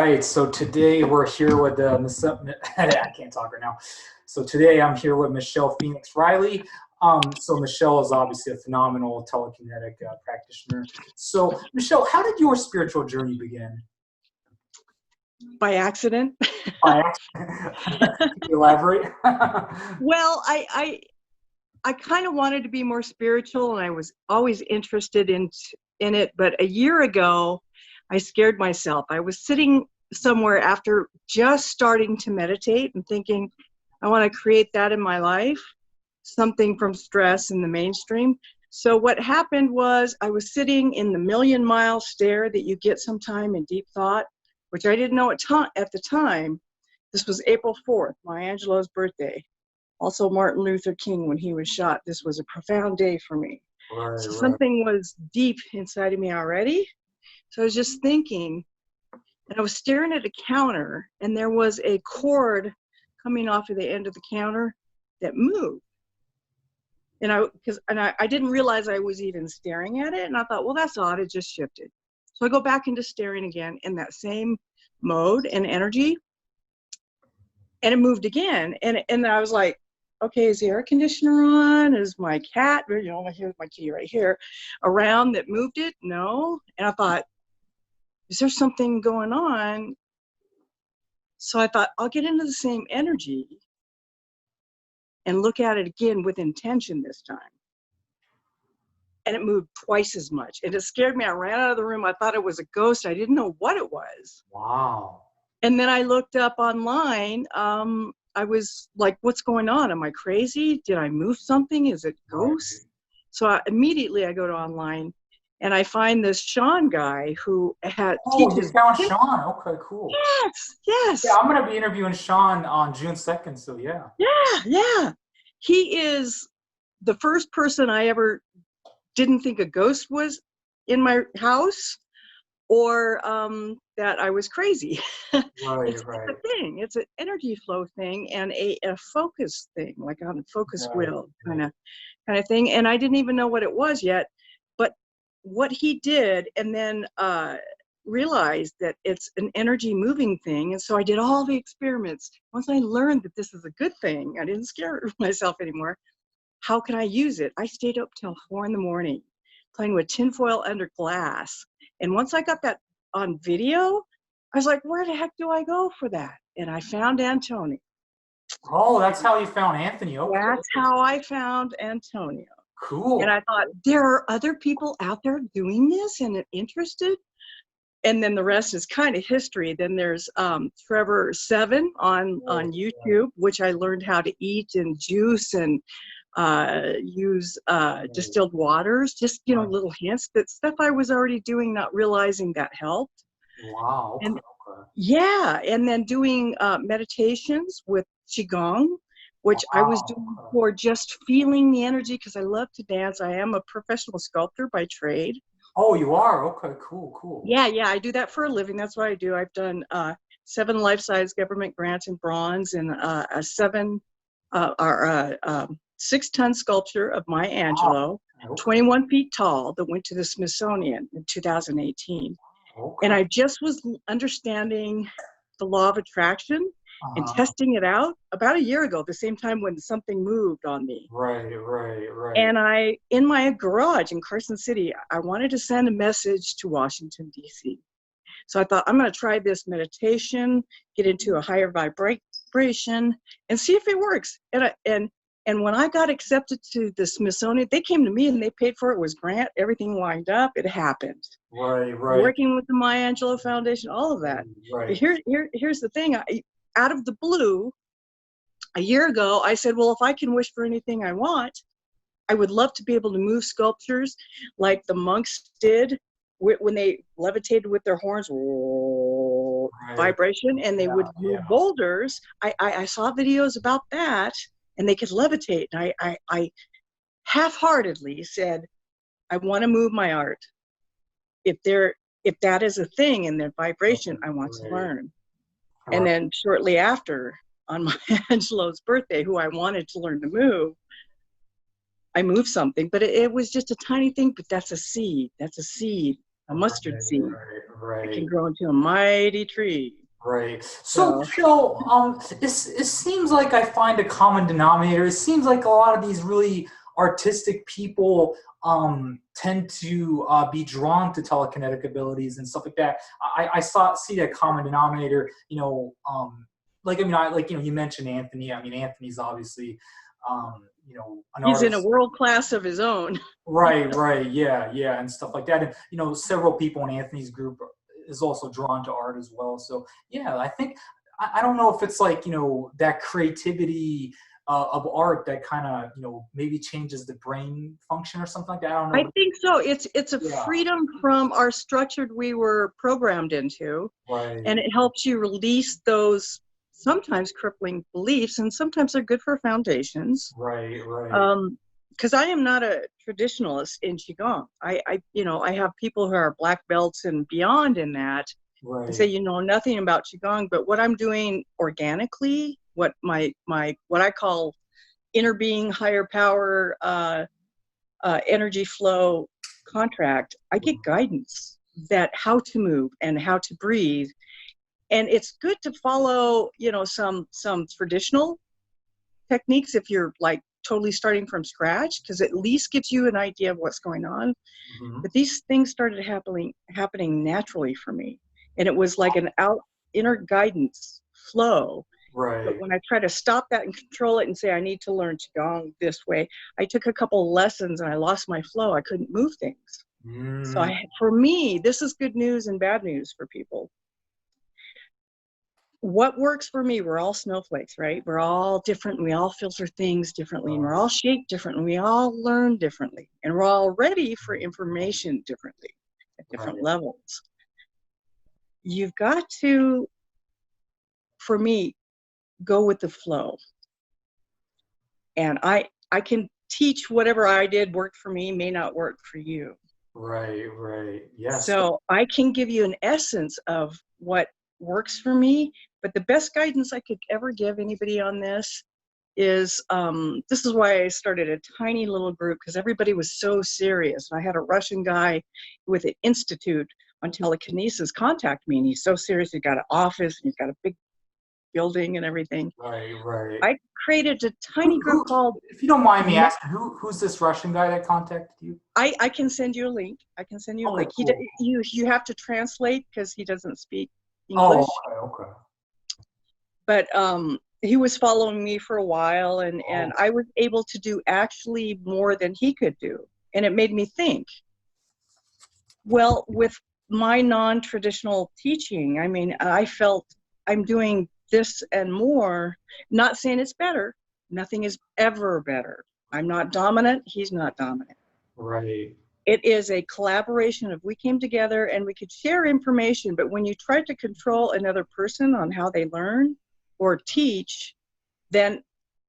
right. So today we're here with I can't talk right now. So today I'm here with Mischel Phoneix Riley. So Mischel is obviously a phenomenal telekinetic practitioner. So Mischel, how did your spiritual journey begin? By accident. By accident. Can you elaborate? Well, I kind of wanted to be more spiritual, and I was always interested in it. But a year ago, I scared myself. I was sitting somewhere after just starting to meditate and thinking, I want to create that in my life, something from stress in the mainstream. So what happened was I was sitting in the million-mile stare that you get sometime in deep thought, which I didn't know at the time. This was April 4th, Maya Angelou's birthday. Also Martin Luther King when he was shot. This was a profound day for me. So something was deep inside of me already. So I was just thinking, and I was staring at a counter, and there was a cord coming off of the end of the counter that moved. And I didn't realize I was even staring at it, and I thought, well, that's odd, it just shifted. So I go back into staring again in that same mode and energy, and it moved again. And I was like, okay, is the air conditioner on? Is my cat, here's my key right here, around that moved it? No. And I thought, is there something going on? So I thought, I'll get into the same energy and look at it again with intention this time. And it moved twice as much. And it scared me. I ran out of the room. I thought it was a ghost. I didn't know what it was. Wow. And then I looked up online. I was like, what's going on? Am I crazy? Did I move something? Is it ghosts? Right. So immediately I go to online and I find this Sean guy who had teaches. You found Sean. Okay, cool. Yes. Yeah, I'm going to be interviewing Sean on June 2nd. So yeah. Yeah. He is the first person I ever didn't think a ghost was in my house, or that I was crazy. It's a thing. It's an energy flow thing and a focus thing, like on a focus wheel kind of thing. And I didn't even know what it was yet, but what he did, and then realized that it's an energy moving thing. And so I did all the experiments. Once I learned that this is a good thing, I didn't scare myself anymore. How can I use it? I stayed up till 4 a.m. playing with tinfoil under glass. And once I got that on video, I was like, where the heck do I go for that? And I found Antonio. Oh, that's how you found Anthony. Okay. That's how I found Antonio. Cool. And I thought, there are other people out there doing this and interested. And then the rest is kind of history. Then there's Trevor 7 on YouTube, which I learned how to eat and juice and use distilled waters, just little hints, that stuff I was already doing, not realizing that helped. Wow. Okay. And then doing meditations with Qigong, which I was doing for just feeling the energy, because I love to dance. I am a professional sculptor by trade. Oh, you are? Okay, cool. Yeah, I do that for a living. That's what I do. I've done 7 life-size government grants in bronze, and a 6-ton sculpture of Maya Angelou, 21 feet tall, that went to the Smithsonian in 2018. Okay. And I just was understanding the law of attraction and testing it out about a year ago, the same time when something moved on me. Right. And in my garage in Carson City, I wanted to send a message to Washington, D.C. So I thought, I'm going to try this meditation, get into a higher vibration, and see if it works. And when I got accepted to the Smithsonian, they came to me and they paid for it. It was grant, everything lined up. It happened. Right. Working with the Maya Angelou Foundation, all of that. Right. But here's the thing. Out of the blue, a year ago, I said, well, if I can wish for anything I want, I would love to be able to move sculptures like the monks did when they levitated with their horns, vibration, and they would move boulders. I saw videos about that, and they could levitate. And I half-heartedly said, I want to move my art. If that is a thing in their vibration, I want to learn. And then shortly after, on Maya Angelou's birthday, who I wanted to learn to move, I moved something, but it was just a tiny thing, but that's a seed. That's a seed a mustard seed. It can Right. grow into a mighty tree. Right. So, it seems like I find a common denominator. It seems like a lot of these really artistic people tend to be drawn to telekinetic abilities and stuff like that. See that common denominator. You mentioned Anthony. I mean, Anthony's obviously, an He's in a artist. world class of his own. Right, yeah, and stuff like that. And several people in Anthony's group is also drawn to art as well. So yeah, I think I don't know if it's like that creativity of art that kind of maybe changes the brain function or something like that. I don't know. I think so. It's a Yeah. freedom from our structured we were programmed into, Right. and it helps you release those sometimes crippling beliefs, and sometimes they're good for foundations. Right. Because I am not a traditionalist in Qigong. I have people who are black belts and beyond in that, Right. and say, nothing about Qigong, but what I'm doing organically, what what I call inner being, higher power, energy flow contract, I get guidance that how to move and how to breathe. And it's good to follow, some traditional techniques if you're like totally starting from scratch, because at least gives you an idea of what's going on. Mm-hmm. But these things started happening naturally for me. And it was like an inner guidance flow. Right. But when I try to stop that and control it and say, I need to learn Qigong this way, I took a couple of lessons and I lost my flow. I couldn't move things. So for me, this is good news and bad news for people. What works for me, we're all snowflakes, right? We're all different. And we all filter things differently, and we're all shaped different, and we all learn differently, and we're all ready for information differently at different levels. You've got to, for me, go with the flow. And I can teach whatever I did worked for me, may not work for you. Right. Yes. So I can give you an essence of what works for me, but the best guidance I could ever give anybody on this is this is why I started a tiny little group, because everybody was so serious. I had a Russian guy with an institute on telekinesis contact me, and he's so serious. He's got an office and he's got a big building and everything. Right. I created a tiny group called, if you don't mind me asking, who's this Russian guy that contacted you? I can send you a link. Cool. You have to translate because he doesn't speak English. Okay. But he was following me for a while, and I was able to do actually more than he could do. And it made me think, well, with my non-traditional teaching, I mean, I felt I'm doing this and more, not saying it's better. Nothing is ever better. I'm not dominant. He's not dominant. Right. It is a collaboration of we came together and we could share information, but when you try to control another person on how they learn or teach, then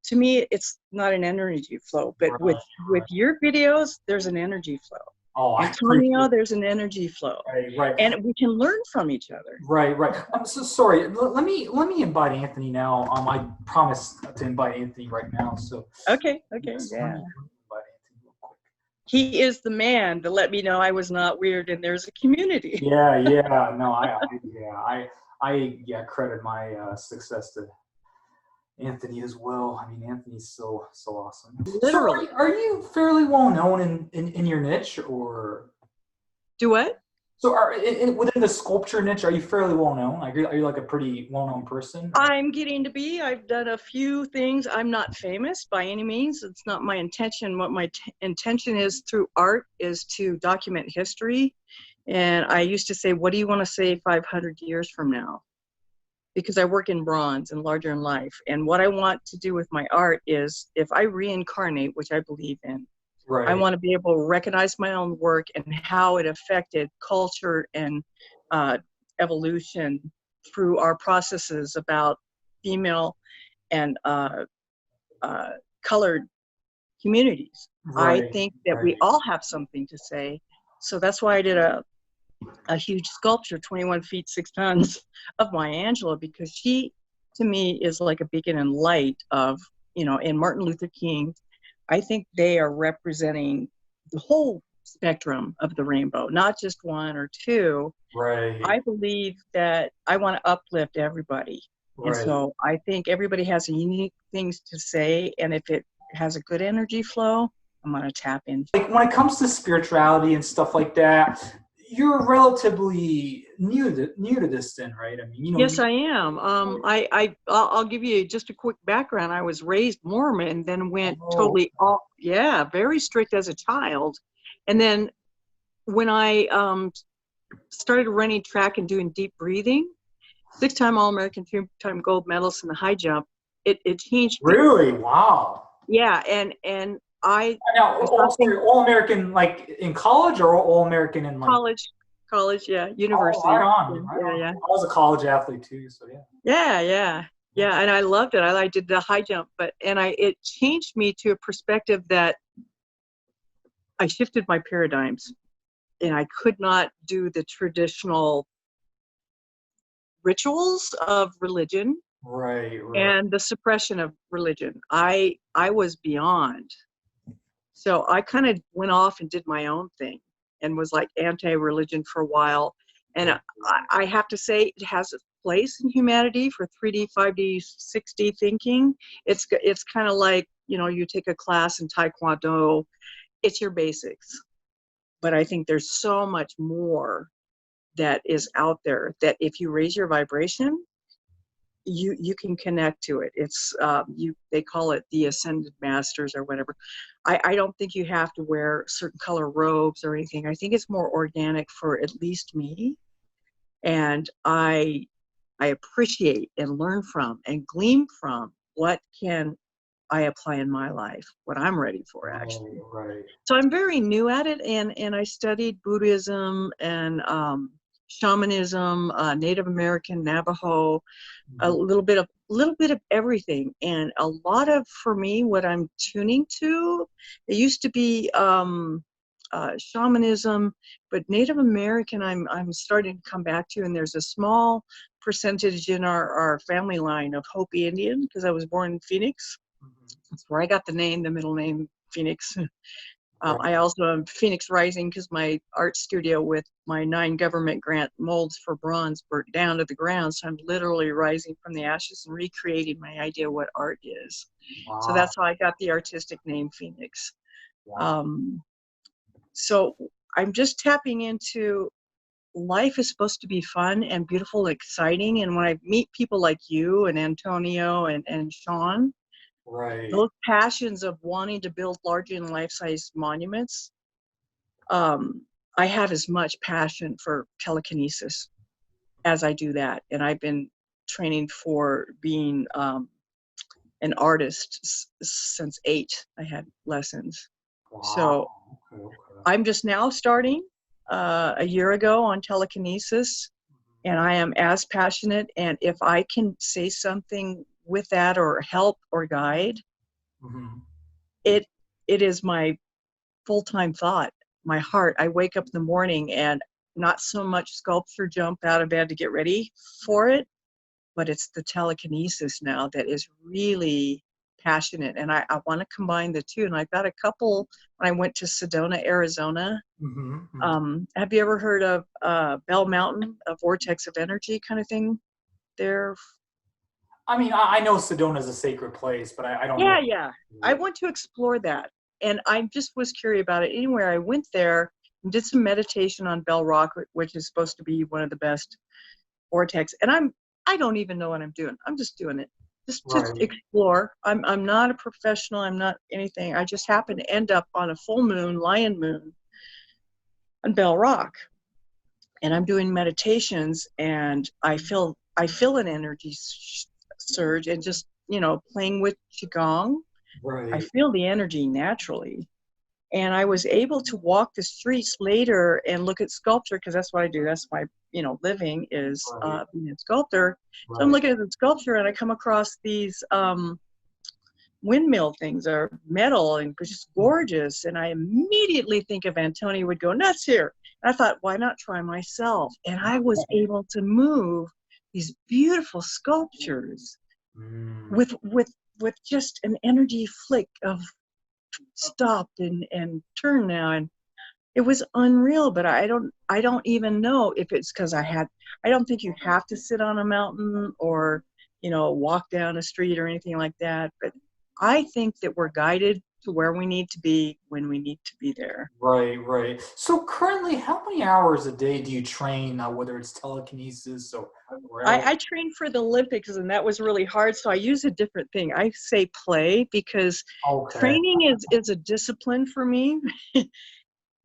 to me, it's not an energy flow. But with your videos, there's an energy flow. Antonio, there's an energy flow. Right. And we can learn from each other. Right. I'm so sorry. Let me invite Anthony now. I promise to invite Anthony right now. So Okay. Yeah. He is the man to let me know I was not weird and there's a community. Yeah. No, I credit my success to Anthony as well. I mean, Anthony's so awesome. Literally. So are you fairly well known in your niche, or do what? So within the sculpture niche, are you fairly well known? Are you like a pretty well known person? I'm getting to be. I've done a few things. I'm not famous by any means. It's not my intention. What my intention is through art is to document history. And I used to say, what do you want to say 500 years from now? Because I work in bronze and larger in life. And what I want to do with my art is, if I reincarnate, which I believe in, right. I want to be able to recognize my own work and how it affected culture and evolution through our processes about female and colored communities. Right. I think that we all have something to say. So that's why I did a huge sculpture, 21 feet, 6 tons, of Maya Angelou, because she, to me, is like a beacon and light of, and Martin Luther King. I think they are representing the whole spectrum of the rainbow, not just one or two. Right. I believe that I want to uplift everybody. And Right. so I think everybody has unique things to say. And if it has a good energy flow, I'm going to tap in. Like when it comes to spirituality and stuff like that, you're relatively new to this then, right? I mean, Yes, I am. I'll give you just a quick background. I was raised Mormon, then went totally very strict as a child. And then when I started running track and doing deep breathing, 6-time All-American, 2-time gold medalist in the high jump, it changed. Really? Wow. Yeah, and I Now, sorry, all American, like in college, or all American in like college, yeah, Oh, university. right on, right on. Yeah. I was a college athlete too, so yeah. Yeah, and I loved it. I did the high jump, it changed me to a perspective that I shifted my paradigms, and I could not do the traditional rituals of religion Right. and the suppression of religion. I was beyond. So I kind of went off and did my own thing and was like anti-religion for a while. And I have to say it has a place in humanity for 3D, 5D, 6D thinking. It's kind of like, you take a class in Taekwondo, it's your basics. But I think there's so much more that is out there that if you raise your vibration, you can connect to it. It's they call it the ascended masters or whatever. I don't think you have to wear certain color robes or anything. I think it's more organic for at least me, and I appreciate and learn from and glean from what can I apply in my life, what I'm ready for actually. Right. So I'm very new at it, and I studied Buddhism and shamanism, Native American, Navajo, a little bit of everything. And a lot of, for me, what I'm tuning to, it used to be shamanism, but Native American I'm starting to come back to, and there's a small percentage in our family line of Hopi Indian, because I was born in Phoenix. That's where I got the middle name Phoenix. I also am Phoenix Rising because my art studio with my 9 government grant molds for bronze burnt down to the ground. So I'm literally rising from the ashes and recreating my idea of what art is. Wow. So that's how I got the artistic name Phoneix. Wow. So I'm just tapping into life is supposed to be fun and beautiful, exciting. And when I meet people like you and Antonio and Sean, right, those passions of wanting to build larger than life-size monuments, I have as much passion for telekinesis as I do that. And I've been training for being an artist since 8. I had lessons. Wow. So okay. I'm just now starting a year ago on telekinesis, and I am as passionate. And if I can say something with that or help or guide, it is my full-time thought, my heart. I wake up in the morning and not so much sculpture jump out of bed to get ready for it, but it's the telekinesis now that is really passionate. And I want to combine the two. And I've got a couple when I went to Sedona, Arizona. Have you ever heard of Bell Mountain, a vortex of energy kind of thing there? I mean, I know Sedona is a sacred place, but I don't know. Yeah. I want to explore that. And I just was curious about it. Anywhere I went there and did some meditation on Bell Rock, which is supposed to be one of the best vortex. And I don't even know what I'm doing. I'm just doing it. Just to explore. I'm not a professional. I'm not anything. I just happen to end up on a full moon, lion moon, on Bell Rock. And I'm doing meditations, and I feel an energy surge, and just, playing with Qigong. I feel the energy naturally. And I was able to walk the streets later and look at sculpture, because that's what I do. That's my, living is being a sculptor. So I'm looking at the sculpture, and I come across these windmill things are metal and just gorgeous. And I immediately think of Antonio would go nuts here. And I thought, why not try myself? And I was able to move these beautiful sculptures with just an energy flick of stop and turn now. And it was unreal, but I don't even know if it's because I don't think you have to sit on a mountain or, walk down a street or anything like that. But I think that we're guided to where we need to be when we need to be there. Right, right. So currently, how many hours a day do you train, whether it's telekinesis or else? I trained for the Olympics, and that was really hard. So I use a different thing. I say play because Okay. training is a discipline for me.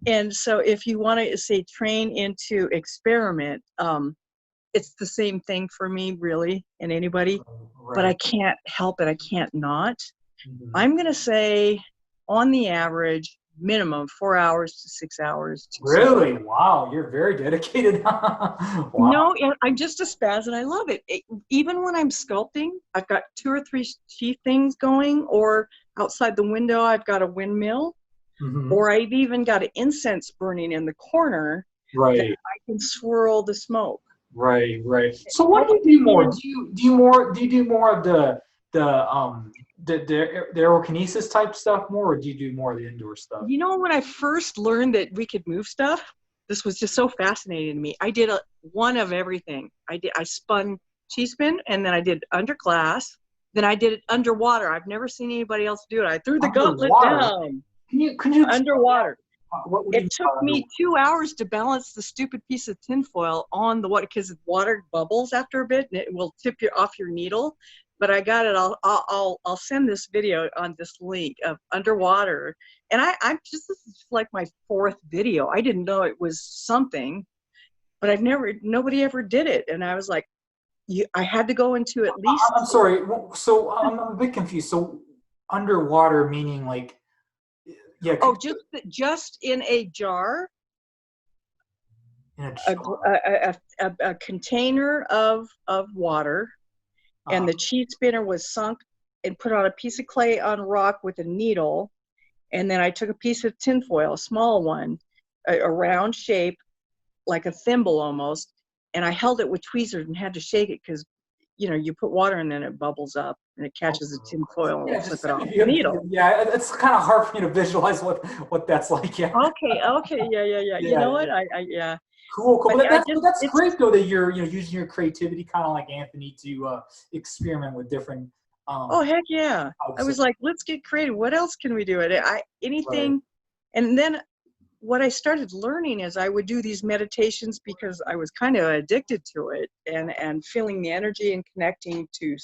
And so if you want to say train into experiment, it's the same thing for me, really, and anybody. But I Right. can't help it. I can't not. Mhm. I'm going to say, on the average, minimum 4 hours to 6 hours to something. Really? Wow, you're very dedicated. Wow. No, I'm just a spaz and I love it. Even when I'm sculpting, I've got 2 or 3 sheet things going, or outside the window, I've got a windmill, Hmm. or I've even got an incense burning in the corner that Right. I can swirl the smoke. Right, right. So It what do helps you keep do me more? in. Do you do more of the aerokinesis type stuff more, or do you do more of the indoor stuff? When I first learned that we could move stuff, this was just so fascinating to me. I did one of everything. I spun cheese spin, and then I did under glass. Then I did it underwater. I've never seen anybody else do it. I threw the gauntlet Underwater. down Can you explain underwater. what do you It mean took by me underwater? 2 hours to balance the stupid piece of tinfoil on the water, because water bubbles after a bit and it will tip you off your needle. But I got it. I'll send this video on this link of underwater. And I'm just, this is like my 4th video. I didn't know it was something, but nobody ever did it. And I was like, I had to go into at I'm least, sorry. So I'm a bit confused. So underwater meaning like, yeah, oh, just in a jar, in a a, jar. a container of water, and Uh, the cheese spinner was sunk and put on a piece of clay on rock with a needle. And then I took a piece of tinfoil, a small one, a round shape, like a thimble almost, and I held it with tweezers and had to shake it because, you put water in and it bubbles up and it catches the tinfoil and will yeah, flip just it send off me the a needle. video. Yeah, it's kind of hard for me to visualize what that's like. Yeah, Okay, yeah. You yeah, know what? yeah. Yeah. Cool. But But that's it's great though that you're using your creativity, kind of like Anthony, to experiment with different Oh, um heck yeah. I types of was like, let's get creative. What else can we do? right. Anything. And then what I started learning is I would do these meditations because I was kind of addicted to it, and feeling the energy and connecting to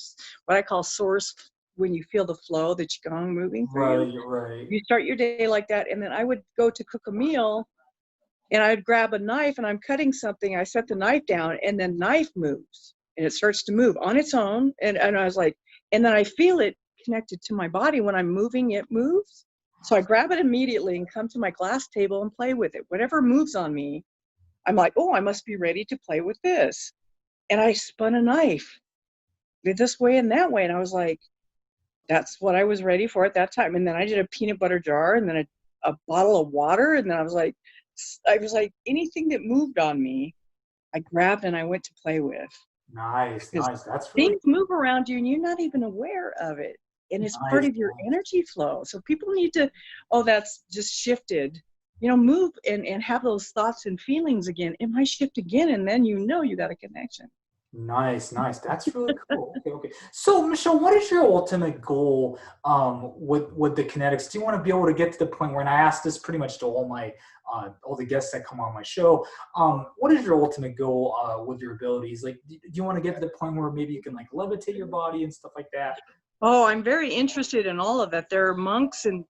what I call source. When you feel the flow, the qigong moving through you, Right. you start your day like that. And then I would go to cook a meal, and I'd grab a knife and I'm cutting something. I set the knife down, and then knife moves and it starts to move on its own. And I was like, and then I feel it connected to my body. When I'm moving, it moves. So I grab it immediately and come to my glass table and play with it. Whatever moves on me, I'm like, oh, I must be ready to play with this. And I spun a knife this way and that way. And I was like, that's what I was ready for at that time. And then I did a peanut butter jar, and then a bottle of water. And then I was like, anything that moved on me, I grabbed and I went to play with, because Nice. That's really things move around you and you're not even aware of it. And it's part nice. of your energy flow. So people need to, oh, that's just shifted. Move and have those thoughts and feelings again. It might shift again, and then you got a connection. Nice. That's really cool. Okay. So, Michelle, what is your ultimate goal with the kinetics? Do you want to be able to get to the point where, and I ask this pretty much to all the guests that come on my show, what is your ultimate goal with your abilities? Like, do you want to get to the point where maybe you can like levitate your body and stuff like that? Oh, I'm very interested in all of that. There are monks and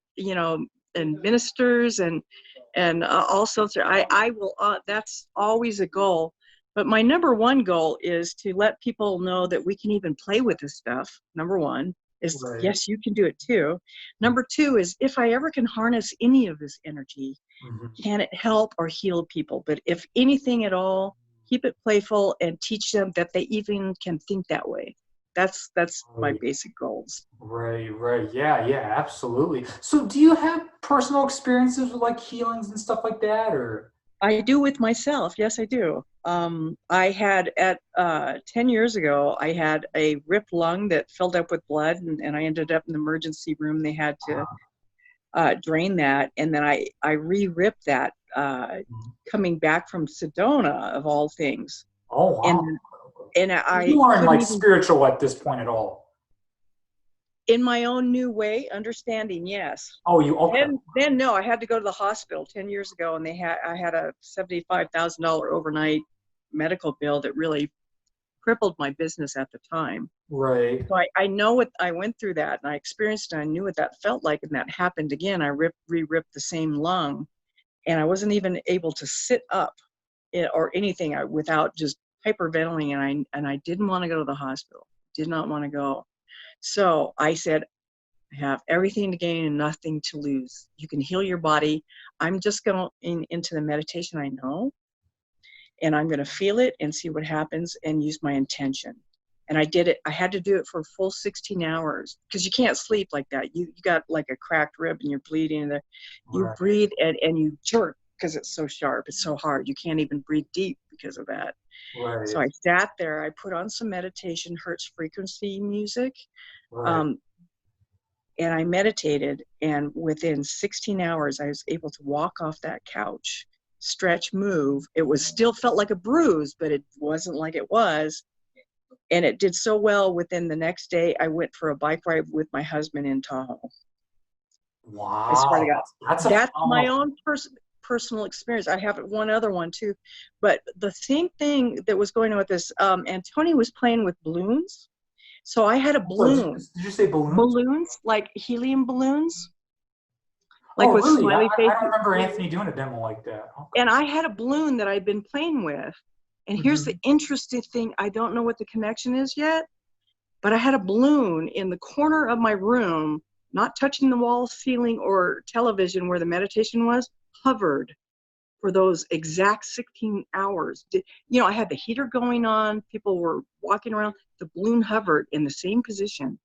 ministers and all sorts of. I will. That's always a goal. But my number one goal is to let people know that we can even play with this stuff. Number one is, Right. yes, you can do it too. Number two is, if I ever can harness any of this energy, Mhm. can it help or heal people? But if anything at all, keep it playful and teach them that they even can think that way. That's my Right. basic goals. Right. Yeah, absolutely. So do you have personal experiences with like healings and stuff like that, or? I do with myself. Yes, I do. I had 10 years ago, I had a ripped lung that filled up with blood, and I ended up in the emergency room. They had to drain that, and then I re-ripped that coming back from Sedona of all things. Oh, wow. And I You aren't couldn't like even, spiritual at this point at all. in my own new way, understanding, yes. Oh, you okay? Then no, I had to go to the hospital 10 years ago, and I had a $75,000 overnight medical bill that really crippled my business at the time. Right. So I know what I went through that, and I experienced it, and I knew what that felt like, and that happened again. I re-ripped the same lung, and I wasn't even able to sit up or anything without just hyperventilating, and I didn't want to go to the hospital. Did not want to go. So I said, I have everything to gain and nothing to lose. You can heal your body. I'm just going into the meditation I know, and I'm going to feel it and see what happens and use my intention. And I did it. I had to do it for a full 16 hours because you can't sleep like that. You got like a cracked rib and you're bleeding. And you Right. breathe and you jerk because it's so sharp. It's so hard. You can't even breathe deep because of that. Right. So I sat there. I put on some meditation, Hertz frequency music. Right. And I meditated, and within 16 hours, I was able to walk off that couch, stretch, move. It was still felt like a bruise, but it wasn't like it was. And it did so well. Within the next day, I went for a bike ride with my husband in Tahoe. I swear to Wow. God. That's my own personal experience. I have one other one too. But the same thing that was going on with this, and Tony was playing with balloons. So I had a balloon. Did you say balloons? Balloons, like helium balloons. Like Oh, with really? smiley I faces. don't remember Anthony doing a demo like that. Okay. And I had a balloon that I'd been playing with. And here's the interesting thing. I don't know what the connection is yet, but I had a balloon in the corner of my room, not touching the wall, ceiling, or television where the meditation was, hovered for those exact 16 hours. I had the heater going on. People were walking around. The balloon hovered in the same position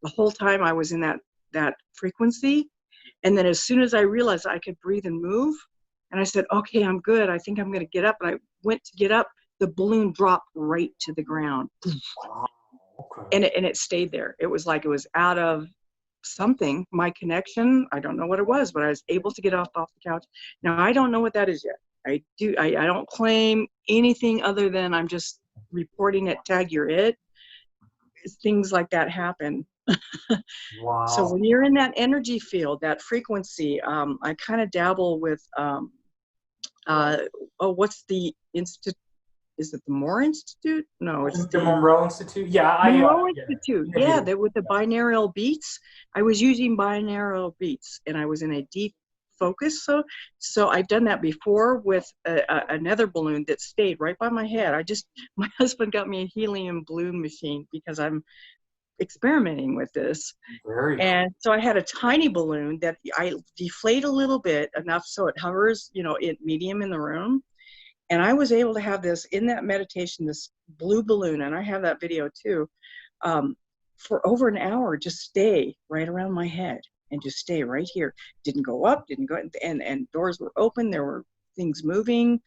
the whole time I was in that frequency. And then as soon as I realized I could breathe and move, and I said, okay, I'm good. I think I'm going to get up. And I went to get up. The balloon dropped right to the ground. Wow. Okay. And it stayed there. It was like it was out of something, my connection. I don't know what it was, but I was able to get off the couch. Now, I don't know what that is yet. I don't claim anything other than I'm just reporting it, tag you're it. Things like that happen. Wow. So when you're in that energy field, that frequency, I kind of dabble with, what's the institute? Is it the Moore Institute? No, it's the Monroe Institute. Yeah, Monroe Institute. Yeah, with the binaural beats. I was using binaural beats, and I was in a deep focus. So I've done that before with another balloon that stayed right by my head. My husband got me a helium balloon machine because I'm experimenting with this. And so I had a tiny balloon that I deflate a little bit enough so it hovers, at medium in the room. And I was able to have this in that meditation, this blue balloon, and I have that video too, for over an hour, just stay right around my head and just stay right here. Didn't go up, didn't go, and doors were open, there were things moving,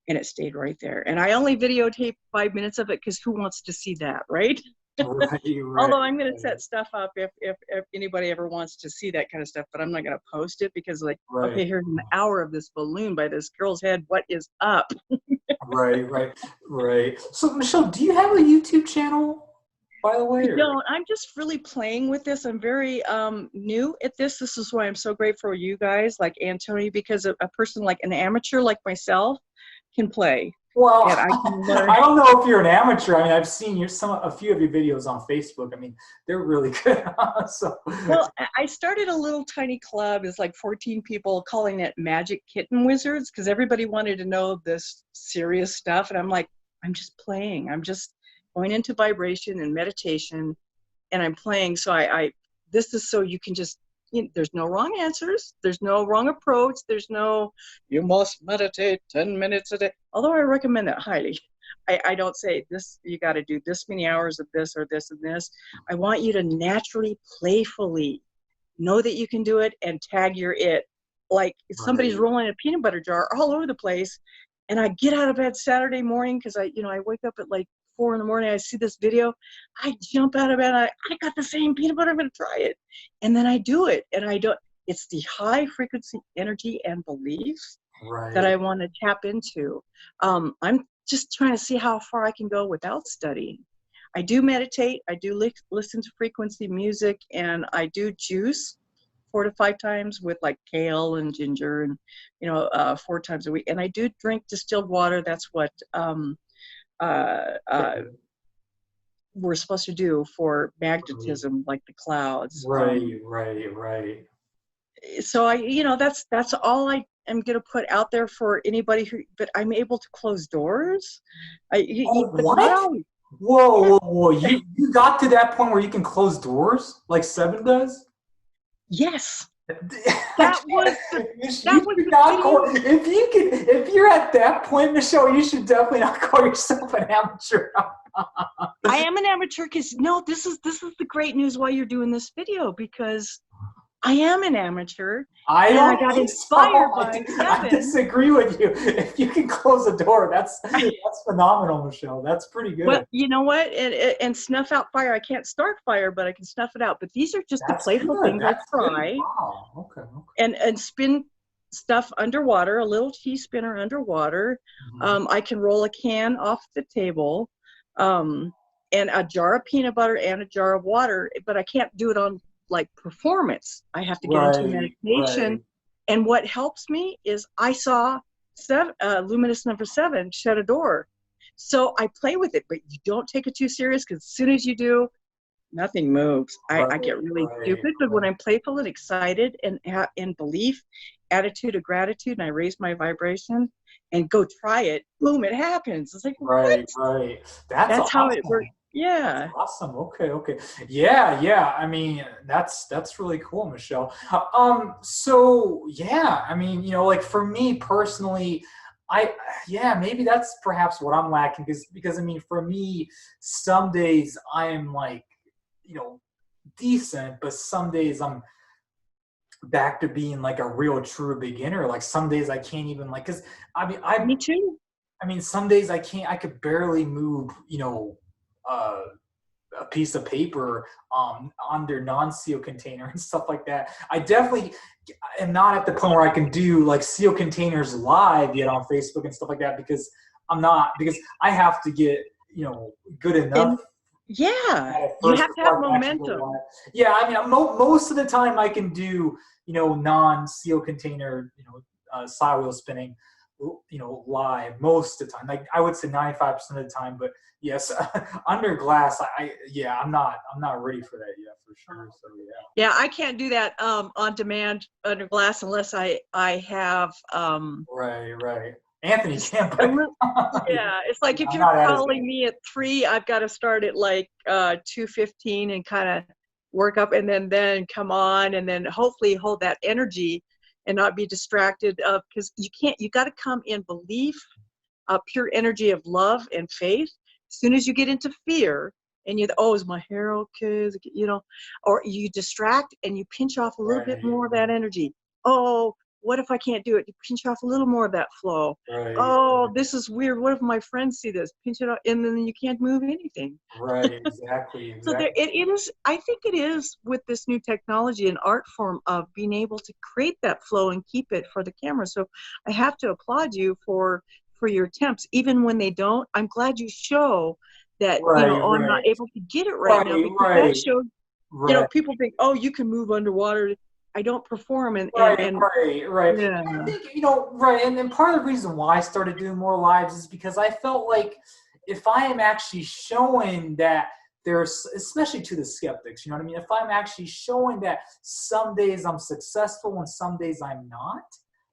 and it stayed right there. And I only videotaped 5 minutes of it because who wants to see that, right? Right. Although I'm going to set stuff up if anybody ever wants to see that kind of stuff, but I'm not going to post it because okay, here's an hour of this balloon by this girl's head. What is up? Right. So Mischel, do you have a YouTube channel, by the way? I don't. I'm just really playing with this. I'm very new at this. This is why I'm so grateful for you guys like Anthony, because a person like an amateur like myself can play. Well, I don't know if you're an amateur. I mean, I've seen a few of your videos on Facebook. I mean, they're really good. Well, I started a little tiny club. It's like 14 people, calling it Magic Kitten Wizards, because everybody wanted to know this serious stuff. And I'm like, I'm just playing. I'm just going into vibration and meditation, and I'm playing. So this is so you can just, there's no wrong answers. There's no wrong approach. There's no, you must meditate 10 minutes a day. Although I recommend that highly. I don't say this, you got to do this many hours of this or this and this. I want you to naturally, playfully know that you can do it and tag your it. Like if somebody's rolling a peanut butter jar all over the place, and I get out of bed Saturday morning because I wake up at like 4 in the morning, I see this video, I jump out of bed, I got the same peanut butter, I'm going to try it. And then I do it. And It's the high frequency energy and beliefs that Right. I want to tap into. I'm just trying to see how far I can go without studying. I do meditate, I do listen to frequency music, and I do juice 4 to 5 times with like kale and ginger, and 4 times a week. And I do drink distilled water. That's what uh, uh, we're supposed to do for magnetism, like the clouds. Right. So that's all I am going to put out there for anybody who. But I'm able to close doors. Oh, But not what? always. Whoa. You got to that point where you can close doors like Seven does? Yes, I that was the you that was should the not video. if you're at that point, Michelle, you should definitely not call yourself an amateur. I am an amateur because no, this is the great news why you're doing this video, because I am an amateur. I And I don't got think so. inspired by I Seven. disagree with you. If you can close a door, that's phenomenal, Michelle. That's pretty good. Well, you know what? And snuff out fire. I can't start fire, but I can snuff it out. But these are just the That's playful good. things I That's good. try. Wow. Okay. And spin stuff underwater, a little tea spinner underwater. Mhm. I can roll a can off the table, and a jar of peanut butter and a jar of water. But I can't do it on like performance. I have to get into a meditation. And what helps me is I saw luminous number 7 shut a door. So I play with it, but you don't take it too serious, because as soon as you do, nothing moves. I get really stupid, but when I'm playful and excited and in belief, attitude of gratitude, and I raise my vibration and go try it, boom, it happens. It's like, what? Right. That's That's how awesome. it works. Yeah. Awesome. Okay. Yeah. I mean, that's really cool, Michelle. So yeah, I mean, like for me personally, maybe that's perhaps what I'm lacking, because I mean, for me, some days I am like, decent, but some days I'm back to being like a real true beginner. Like some days I can't even like, cause Me too. I mean, some days I could barely move, uh, a piece of paper under non-seal container and stuff like that. I definitely am not at the point where I can do like seal containers live yet on Facebook and stuff like that, because because I have to get, good enough. And yeah, you have to have momentum. Yeah, I mean, most of the time I can do, non-seal container, side wheel spinning, live most of the time. Like I would say 95% of the time, but yes, under glass, I'm not ready for that yet for sure. So yeah, I can't do that on demand under glass unless I have Right. Anthony can't. But yeah, it's like if I'm you're not calling me at 3, I've got to start at like 2:15 and kind of work up, and then come on, and then hopefully hold that energy and not be distracted, because you got to come in belief, pure energy of love and faith. As soon as you get into fear and is my hair okay? Or you distract and you pinch off a little bit more of that energy. Oh, what if I can't do it? You pinch off a little more of that flow. Oh, this is weird. What if my friends see this? Pinch it off, and then you can't move anything. Right, exactly. So it is. I think it is with this new technology and art form of being able to create that flow and keep it for the camera. So I have to applaud you for your attempts, even when they don't. I'm glad you show that, I'm not able to get it right now, because that shows, people think, oh, you can move underwater. I don't perform. Right. Yeah. I think, and then part of the reason why I started doing more lives is because I felt like if I am actually showing that there's, especially to the skeptics, you know what I mean? If I'm actually showing that some days I'm successful and some days I'm not,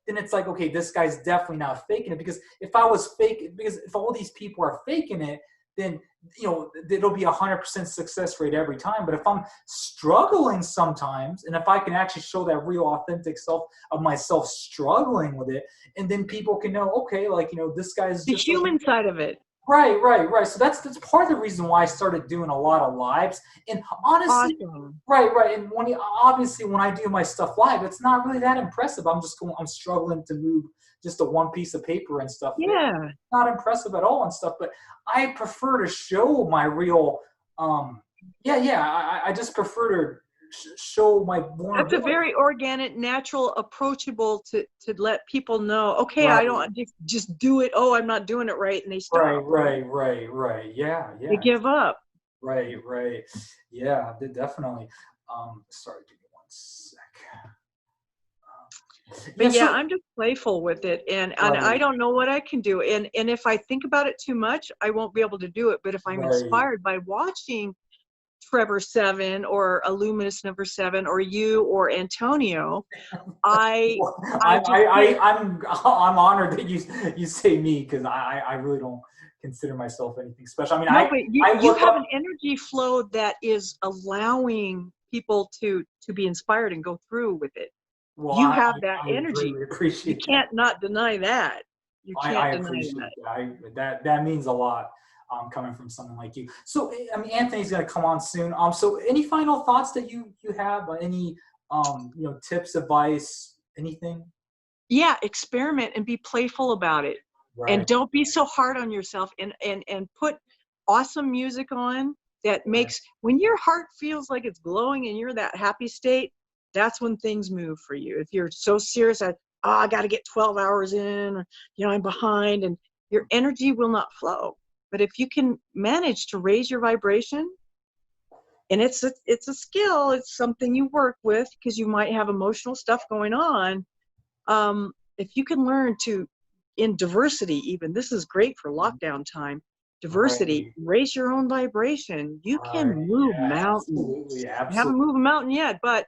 then it's like, okay, this guy's definitely not faking it. Because if all these people are faking it, then, it'll be 100% success rate every time. But if I'm struggling sometimes, and if I can actually show that real authentic self of myself struggling with it, and then people can know, okay, like, this guy's the just human side of it. Right. So that's part of the reason why I started doing a lot of lives. And honestly, awesome. Right. And when I do my stuff live, it's not really that impressive. I'm struggling to move just a one piece of paper and stuff. Yeah. It's not impressive at all and stuff. But I prefer to show my real. I just prefer to show my That's a vulnerability. very organic, natural, approachable to let people know, okay, Right. I don't just do it. Oh, I'm not doing it right. And they stop. Right. Yeah. They give up. Right. Yeah, definitely. Sorry, give me one sec. Yeah, But yeah, so I'm just playful with it, and I right, don't know what I can do. And if I think about it too much, I won't be able to do it. But if I'm right. inspired by watching Trevor Seven or Illuminous Number Seven or you or Antonio, I Well, I just get I'm honored that you say me, because I really don't consider myself anything special. I mean, no, but I you look have up. an energy flow that is allowing people to be inspired and go through with it. Well, You have that I energy. greatly You appreciate that. can't not deny that. You I can't deny appreciate that. that. That means a lot, coming from someone like you. So, I mean, Anthony's going to come on soon. So any final thoughts that you have? Any tips, advice, anything? Yeah, experiment and be playful about it. And Right. don't be so hard on yourself, and put awesome music on that Right. makes, when your heart feels like it's glowing and you're in that happy state, that's when things move for you. If you're so serious that, oh, I got to get 12 hours in, or, I'm behind, and your energy will not flow. But if you can manage to raise your vibration, and it's a skill, it's something you work with because you might have emotional stuff going on. If you can learn to, in diversity, even this is great for lockdown time, diversity, Right. raise your own vibration. You can Right. move Yeah. mountains. Absolutely. I haven't Absolutely. moved a mountain yet, but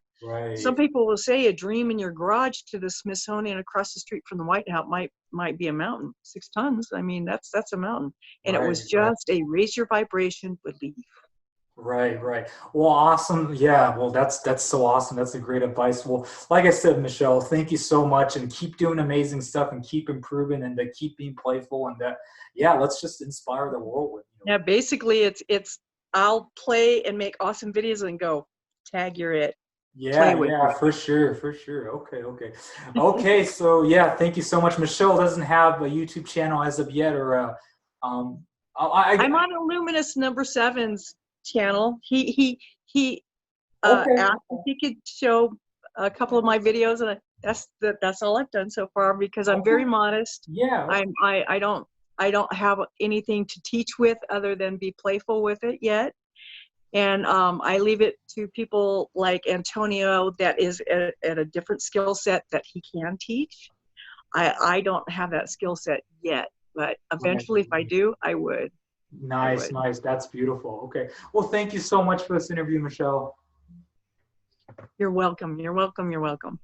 some Right. people will say a dream in your garage to the Smithsonian across the street from the White House might be a mountain. 6 tons. I mean, that's a mountain. And it was Right. just a raise your vibration belief. Right. Well, awesome. Yeah. Well, that's so awesome. That's a great advice. Well, like I said, Michelle, thank you so much, and keep doing amazing stuff, and keep improving, and to keep being playful, and yeah, let's just inspire the world with you. Yeah, basically it's I'll play and make awesome videos and go, tag, you're it. Play with Yeah, it. for sure. Okay. So yeah, thank you so much. Michelle doesn't have a YouTube channel as of yet, or um, I'm on Illuminous Number Seven's channel. He okay. asked if he could show a couple of my videos, and that's all I've done so far because I'm very Okay. modest. Yeah. I don't have anything to teach with other than be playful with it yet. And I leave it to people like Antonio that is at a different skill set that he can teach. I don't have that skill set yet, but eventually, if I Right. do, I would. I Nice. would. That's beautiful. Okay. Well, thank you so much for this interview, Michelle. You're welcome. You're welcome. You're welcome.